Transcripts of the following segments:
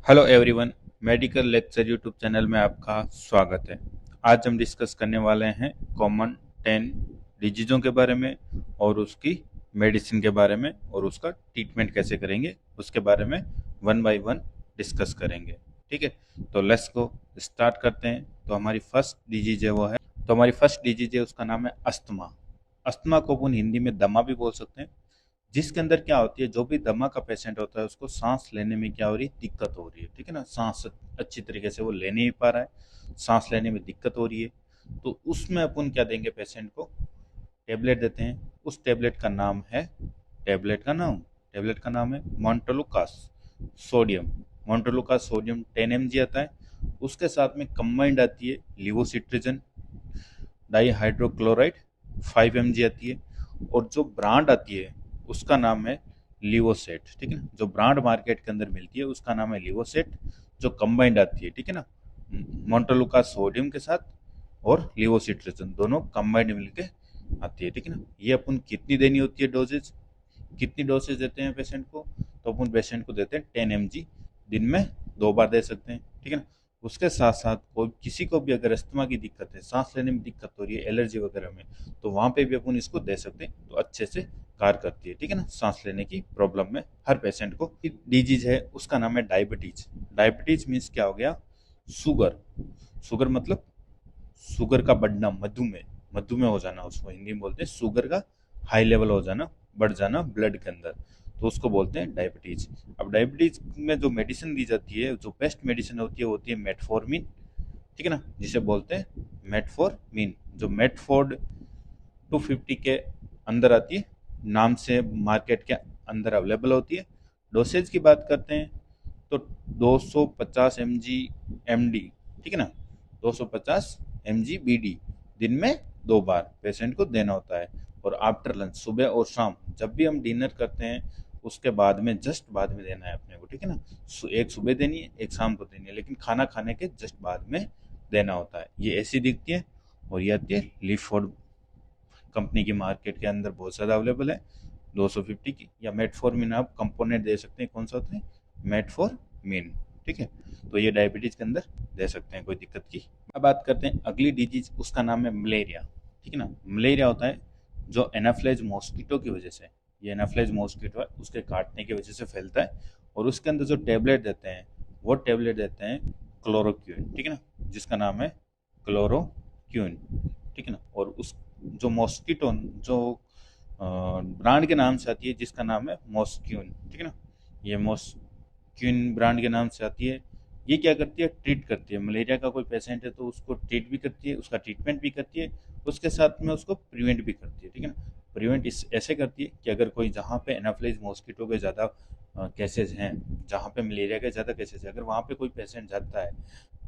Hello everyone. Medical lecture YouTube channel में आपका स्वागत है। आज हम डिस्कस करने वाले हैं कॉमन 10 डिजीज़ों के बारे में और उसकी मेडिसिन के बारे में और उसका ट्रीटमेंट कैसे करेंगे उसके बारे में वन बाय वन डिस्कस करेंगे। ठीक है, तो लेट्स गो स्टार्ट करते हैं। तो हमारी फर्स्ट डिजीज है वो है तो हमारी फर्स्ट डिजीज है उसका नाम है अस्थमा। अस्थमा को अपन हिंदी में दमा भी बोल सकते हैं। जिसके अंदर क्या होती है, जो भी दमा का पेशेंट होता है उसको सांस लेने में क्या हो रही है, दिक्कत हो रही है। ठीक है ना, सांस अच्छी तरीके से वो ले नहीं पा रहा है, सांस लेने में दिक्कत हो रही है। तो उसमें अपन क्या देंगे, पेशेंट को टेबलेट देते हैं। उस टेबलेट का नाम है मोन्टेलुकास सोडियम। मोन्टेलुकास सोडियम 10 mg आता है। उसके साथ में कंबाइंड आती है लिवोसिट्रिजन डाईहाइड्रोक्लोराइड 5 mg आती है। और जो ब्रांड आती है उसका नाम है लिवोसेट। ठीक है ना, जो ब्रांड मार्केट के अंदर मिलती है उसका नाम है लिवोसेट, जो कंबाइंड आती है। ठीक है ना, मोन्टेलुका सोडियम के साथ और लिवोसिट्रिजन दोनों कंबाइंड मिलके आती है। ठीक है ना, ये अपन कितनी देनी होती है, डोजेज कितनी डोसेज देते हैं पेशेंट को, तो अपन पेशेंट को देते हैं 10 mg, दिन में 2 बार दे सकते हैं। ठीक है ना, उसके साथ साथ कोई किसी को भी अगर अस्थमा की दिक्कत है, सांस लेने में दिक्कत हो रही है, एलर्जी वगैरह में, तो वहाँ पे भी अपन इसको दे सकते हैं, तो अच्छे से कार्य करती है। ठीक है ना, सांस लेने की प्रॉब्लम में हर पेशेंट को। डिजीज है उसका नाम है डायबिटीज। डायबिटीज मीन्स क्या हो गया, शुगर। शुगर मतलब शुगर का बढ़ना, मधुमेह, मधुमेह हो जाना, उसको हिंदी में बोलते हैं शुगर का हाई लेवल हो जाना, बढ़ जाना ब्लड के अंदर, तो उसको बोलते हैं डायबिटीज। अब डायबिटीज में जो मेडिसिन दी जाती है, जो बेस्ट मेडिसिन होती है मेटफॉर्मिन। ठीक है ना, जिसे बोलते हैं मेटफॉर्मिन, जो मेटफोर्ड 250 के अंदर आती है, नाम से मार्केट के अंदर अवेलेबल होती है। डोसेज की बात करते हैं तो 250 mg MD। ठीक है ना, 250 mg BD दिन में 2 बार पेशेंट को देना होता है। और आफ्टर लंच, सुबह और शाम, जब भी हम डिनर करते हैं उसके बाद में, जस्ट बाद में देना है अपने को। ठीक है ना, एक सुबह देनी है, एक शाम को देनी है, लेकिन खाना खाने के जस्ट बाद में देना होता है। ये ऐसी दिखती है। और ये आती है लीफोर्ड कंपनी की, मार्केट के अंदर बहुत ज़्यादा अवेलेबल है 250 की। या मेटफॉर्मिन आप कंपोनेंट दे सकते हैं, कौन सा होता है, मेटफॉर्मिन। ठीक है, तो ये डायबिटीज के अंदर दे सकते हैं, कोई दिक्कत की। अब बात करते हैं अगली डिजीज, उसका नाम है मलेरिया। ठीक है ना, मलेरिया होता है जो एनाफ्लेज मॉस्किटो की वजह से, ये एनाफ्लेज मॉस्किटो है उसके काटने की वजह से फैलता है। और उसके अंदर जो टेबलेट देते हैं वो टेबलेट देते हैं क्लोरोक्विन। ठीक है ना, जिसका नाम है क्लोरोक्विन। ठीक है ना, और उस जो मॉस्किटो, जो ब्रांड के नाम से आती है, जिसका नाम है मॉस्क्यून। ठीक है ना, ये मॉस्क्यून ब्रांड के नाम से आती है। ये क्या करती है, ट्रीट करती है। मलेरिया का कोई पेशेंट है तो उसको ट्रीट भी करती है, उसका ट्रीटमेंट भी करती है, उसके साथ में उसको प्रिवेंट भी करती है। ठीक है ना, प्रिवेंट इस ऐसे करती है कि अगर कोई, जहाँ पे एनाफ्लेज मॉस्किटो के ज़्यादा केसेज हैं, जहाँ पे मलेरिया के ज़्यादा केसेज हैं, अगर वहाँ पे कोई पेशेंट जाता है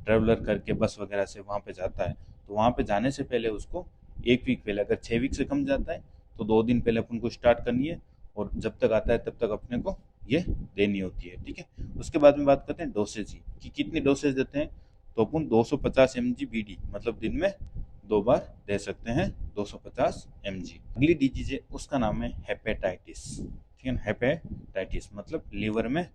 ट्रेवलर करके, बस वगैरह से वहाँ पे जाता है, तो वहाँ पे जाने से पहले उसको 1 वीक पहले, अगर 6 वीक से कम जाता है तो 2 दिन पहले अपन को स्टार्ट करनी है। और जब तक आता है तब तक अपने को ये देनी होती है। ठीक है, उसके बाद में बात करते हैं डोसेज की, कि कितनी डोसेज देते हैं। तो अपन 250 mg BD, मतलब दिन में 2 बार दे सकते हैं 250 mg। अगली डिजीज है उसका नाम है हेपेटाइटिस। ठीक है ना, हेपेटाइटिस मतलब लीवर में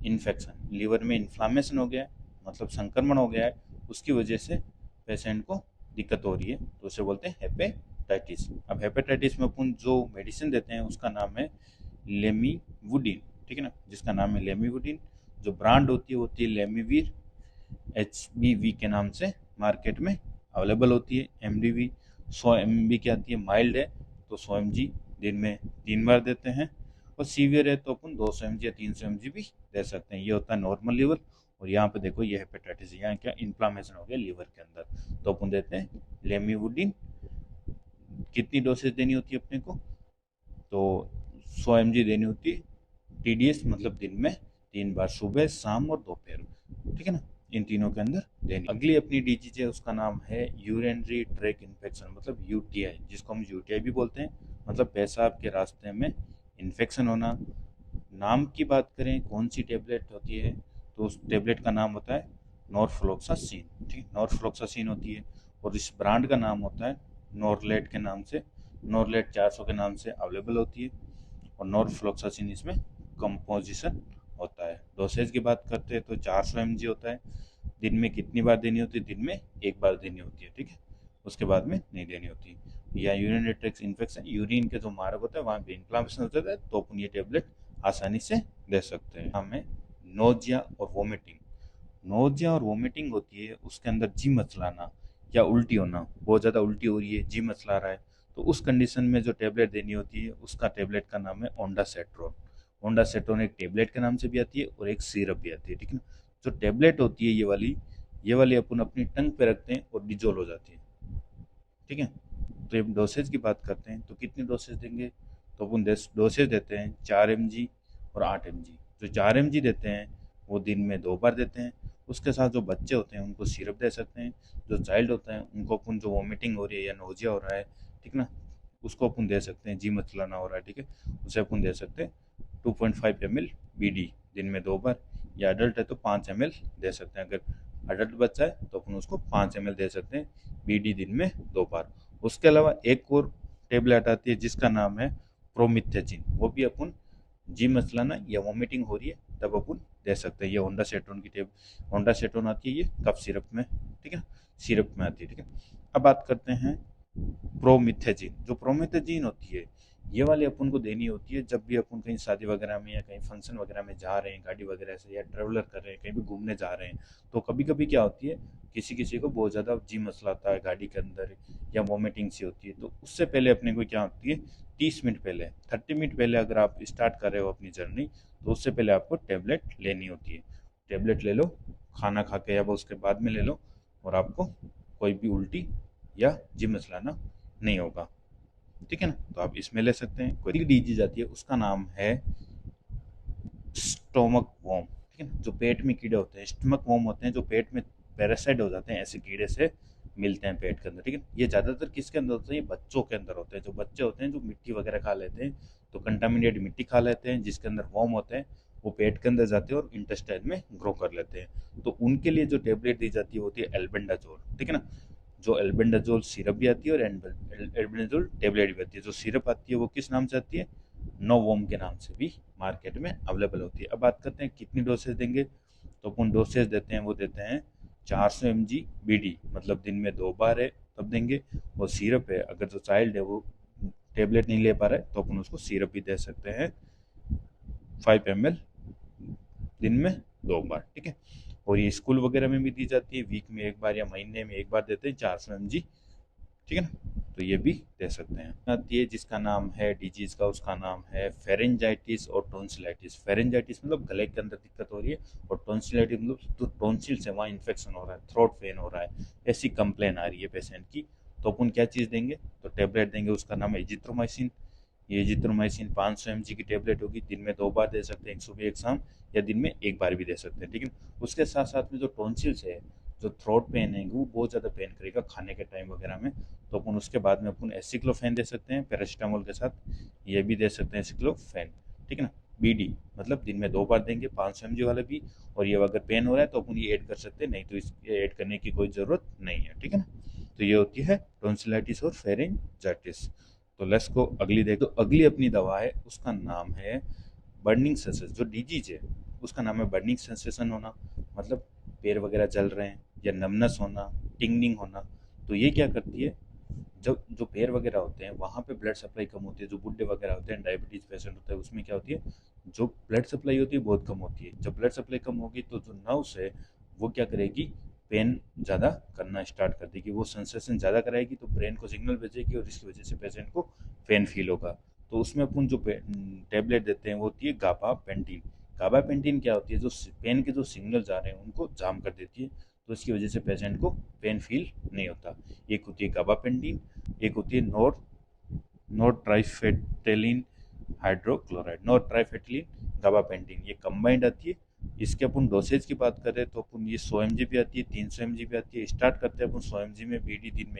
इन्फेक्शन, लीवर में इन्फ्लामेशन हो गया है, मतलब संक्रमण हो गया है, उसकी वजह से पेशेंट को दिक्कत हो रही है, तो उसे बोलते हैं हेपेटाइटिस। अब हेपेटाइटिस में अपन जो मेडिसिन देते हैं उसका नाम है लेमीवुडिन। ठीक है ना, जिसका नाम है लेमीवुडिन। जो ब्रांड होती है लेमीवीर, HBV के नाम से मार्केट में अवेलेबल होती है। MDV 100 mg की आती है, माइल्ड है तो 100 mg दिन में 3 बार देते हैं। और सीवियर है तो अपन 200 mg या 300 mg भी दे सकते हैं। ये होता है नॉर्मल लीवर। और यहाँ पे देखो ये हेपेटाइटिस, यहाँ क्या इन्फ्लामेशन हो गया लीवर के अंदर, तो अपन देते हैं लेमीवुडिन। कितनी डोसेज देनी होती है अपने को, तो 100 mg देनी होती है TDS, मतलब दिन में 3 बार, सुबह शाम और दोपहर। ठीक है ना, इन तीनों के अंदर देनी। अगली अपनी डिजीज है उसका नाम है यूरिनरी ट्रैक इन्फेक्शन, मतलब UTI, जिसको हम UTI भी बोलते हैं, मतलब पेशाब के रास्ते में इन्फेक्शन होना। नाम की बात करें कौन सी टेबलेट होती है, तो उस टेबलेट का नाम होता है नॉरफ्लोक्सासिन। ठीक, नॉरफ्लोक्सासिन होती है। और इस ब्रांड का नाम होता है नॉरलेट के नाम से, नॉरलेट 400 के नाम से अवेलेबल होती है। और नॉरफ्लोक्सासिन इसमें कंपोजिशन होता है। डोसेज की बात करते हैं तो 400 mg होता है। दिन में कितनी बार देनी होती है? दिन में एक बार देनी होती है, ठीक है, उसके बाद में नहीं देनी होती। या यूरिनरी ट्रैक्ट इन्फेक्शन, यूरिन के जो मार्ग होता है वहाँ पे इन्फ्लामेशन हो जाता है, तो अपन ये टेबलेट आसानी से दे सकते हैं। हमें नोजिया और वोमिटिंग, नोजिया और वोमिटिंग होती है, उसके अंदर जी मचलाना या उल्टी होना, बहुत ज़्यादा उल्टी हो रही है, जी मचला रहा है, तो उस कंडीशन में जो टेबलेट देनी होती है उसका टेबलेट का नाम है ओंडासेट्रोन। ओंडासेट्रोन एक टेबलेट के नाम से भी आती है और एक सिरप भी आती है, ठीक है ना। जो टेबलेट होती है ये वाली अपन अपनी टंग पे रखते हैं और डिजोल्व हो जाती है, ठीक है। तो जब डोसेज की बात करते हैं तो कितनी डोसेज देंगे? तो अपन डोसेज देते हैं 4 mg और 8 mg। जो 4 mg देते हैं वो दिन में 2 बार देते हैं। उसके साथ जो बच्चे होते हैं उनको सिरप दे सकते हैं। जो चाइल्ड होता है उनको अपन जो वॉमिटिंग हो रही है या नोजिया हो रहा है, ठीक ना, उसको अपन दे सकते हैं, जी मचलाना हो रहा है, ठीक है, उसे अपन दे सकते हैं 2.5 ml BD दिन में 2 बार। या अडल्ट है तो 5 ml दे सकते हैं। अगर अडल्ट बच्चा है तो अपन उसको 5 ml दे सकते हैं BD दिन में 2 बार। उसके अलावा एक और टेबलेट आती है जिसका नाम है प्रोमिथेजिन, वो भी अपन जी मचलाना या वॉमिटिंग हो रही है तब अपन दे सकते हैं। ये ओंडासेट्रोन की ओंडासेट्रोन आती है, ये कफ सिरप में, ठीक है, सिरप में आती है, ठीक है। अब बात करते हैं प्रोमिथेजिन। जो प्रोमिथेजिन होती है ये वाली अपन को देनी होती है जब भी अपन कहीं शादी वगैरह में या कहीं फंक्शन वगैरह में जा रहे हैं गाड़ी वगैरह से, या ट्रेवलर कर रहे हैं, कहीं भी घूमने जा रहे हैं, तो कभी कभी क्या होती है, किसी किसी को बहुत ज़्यादा जी मचलाता है गाड़ी के अंदर, या वॉमिटिंग सी होती है, तो उससे पहले अपने को क्या होती है, 30 मिनट पहले, 30 मिनट पहले अगर आप स्टार्ट कर रहे हो अपनी जर्नी, तो उससे पहले आपको टेबलेट लेनी होती है। टेबलेट ले लो, खाना खा के या उसके बाद में ले लो, और आपको कोई भी उल्टी या जी मचलाना नहीं होगा, ठीक है ना। तो आप इसमें ले सकते हैं। कोई डिजीज आती है उसका नाम है स्टोमक वॉर्म, ठीक है ना। जो पेट में कीड़े होते हैं, स्टमक वॉर्म होते हैं, जो पेट में पैरासाइट हो जाते हैं, ऐसे कीड़े से मिलते हैं पेट के अंदर, ठीक है। ये ज़्यादातर किसके अंदर होते हैं? ये बच्चों के अंदर होते हैं। जो बच्चे होते हैं जो मिट्टी वगैरह खा लेते हैं, तो कंटामिनेटेड मिट्टी खा लेते हैं जिसके अंदर वॉर्म होते हैं, वो पेट के अंदर जाते हैं और इंटेस्टाइन में ग्रो कर लेते हैं। तो उनके लिए जो टेबलेट दी जाती है वो होती है एल्बेंडाजोल, ठीक है ना। जो एल्बेंडाजोल सिरप भी आती है और एल्बेंडाजोल टेबलेट भी आती है। जो सिरप आती है वो किस नाम से आती है? नोवोम के नाम से भी मार्केट में अवेलेबल होती है। अब बात करते हैं कितनी डोसेज देंगे, तो अपन डोसेज देते हैं, वो देते हैं 400 mg BD, मतलब दिन में 2 बार है तब देंगे। और सिरप है, अगर जो चाइल्ड है वो टेबलेट नहीं ले पा रहा है तो अपन उसको सिरप भी दे सकते हैं 5 ml दिन में 2 बार, ठीक है। और ये स्कूल वगैरह में भी दी जाती है, वीक में एक बार या महीने में एक बार देते हैं 400 mg, ठीक है ना। तो ये भी दे सकते हैं। आती है जिसका नाम है डिजीज का, उसका नाम है फेरेंजाइटिस और टोंसिलाइटिस। फेरेंजाइटिस मतलब गले के अंदर दिक्कत हो रही है, और टोंसिलाइटिस मतलब तो टोंसिल से वहाँ इन्फेक्शन हो रहा है, थ्रोट पेन हो रहा है, ऐसी कंप्लेन आ रही है पेशेंट की। तो अपन क्या चीज़ देंगे? तो टेबलेट देंगे, उसका नाम है इजिथ्रोमाइसिन। ये इजिथ्रोमाइसिन 500 mg की टेबलेट होगी, दिन में 2 बार दे सकते हैं, एक सुबह एक शाम, या दिन में एक बार भी दे सकते हैं, ठीक है। उसके साथ साथ में जो टोंसिल्स है, जो थ्रोट पेन है, वो बहुत ज़्यादा पेन करेगा खाने के टाइम वगैरह में, तो अपन उसके बाद में अपन एसिक्लोफेन दे सकते हैं पैरासीटामोल के साथ, ये भी दे सकते हैं एसिक्लोफेन, ठीक है ना। BD मतलब दिन में 2 बार देंगे 500 mg वाला भी। और ये अगर पेन हो रहा है तो अपन ये ऐड कर सकते हैं, नहीं तो इस ऐड करने की कोई ज़रूरत नहीं है, ठीक है ना। तो ये होती है टोंसिलाइटिस और फेरेंजाइटिस। तो लेट्स को अगली देख, तो अगली अपनी दवा है उसका नाम है बर्निंग सेंसेशन। जो डिजीज है उसका नाम है बर्निंग सेंसेशन होना, मतलब पैर वगैरह जल रहे हैं, या नमनस होना, टिंगनिंग होना। तो ये क्या करती है, जब जो पैर वगैरह होते हैं वहाँ पे ब्लड सप्लाई कम होती है, जो बुढ़े वगैरह होते हैं, डायबिटीज पेशेंट होता है, उसमें क्या होती है, जो ब्लड सप्लाई होती है बहुत कम होती है। जब ब्लड सप्लाई कम होगी तो जो नर्व्स है वो क्या करेगी, पेन ज़्यादा करना स्टार्ट कर देगी, वो सेंसेशन ज़्यादा कराएगी, तो ब्रेन को सिग्नल भेजेगी और इसकी वजह से पेशेंट को पेन फील होगा। तो उसमें अपन जो टेबलेट देते हैं वो होती है गाबापेंटिन। गाबापेंटिन क्या होती है, जो पेन के जो सिग्नल्स आ रहे हैं उनको जाम कर देती है, तो इसकी वजह से पेशेंट को पेन फील नहीं होता। एक होती है गाबापेंटिन, एक होती है नोर ट्राइफेटेलिन हाइड्रोक्लोराइड, नोर ट्राइफेटेलिन गाबापेंटिन, ये कंबाइंड आती है। इसके अपन डोसेज की बात करें तो अपन ये 100 mg भी आती है, 300 mg भी आती है। स्टार्ट करते हैं अपन 100 mg में BD, दिन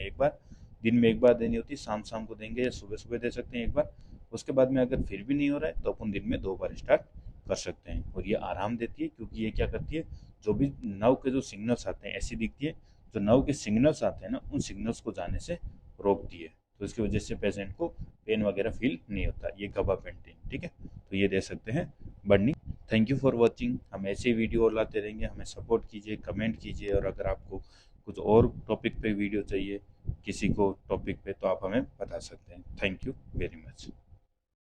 में एक बार देनी होती है, शाम शाम को देंगे या सुबह सुबह दे सकते हैं एक बार। उसके बाद में अगर फिर भी नहीं हो रहा है तो अपन दिन में 2 बार स्टार्ट कर सकते हैं। और ये आराम देती है क्योंकि ये क्या करती है, जो भी नर्व के जो सिग्नल्स आते हैं, ऐसी दिखती है, जो नर्व के सिग्नल्स आते हैं ना उन सिग्नल्स को जाने से रोकती है, तो इसकी वजह से पेशेंट को पेन वगैरह फील नहीं होता। ये गाबापेंटिन, ठीक है। तो ये दे सकते हैं burning thank you for watching. हम ऐसे वीडियो और लाते रहेंगे, हमें सपोर्ट कीजिए, कमेंट कीजिए, और अगर आपको कुछ और टॉपिक पे वीडियो चाहिए, किसी को टॉपिक पे, तो आप हमें बता सकते हैं। Thank you very much.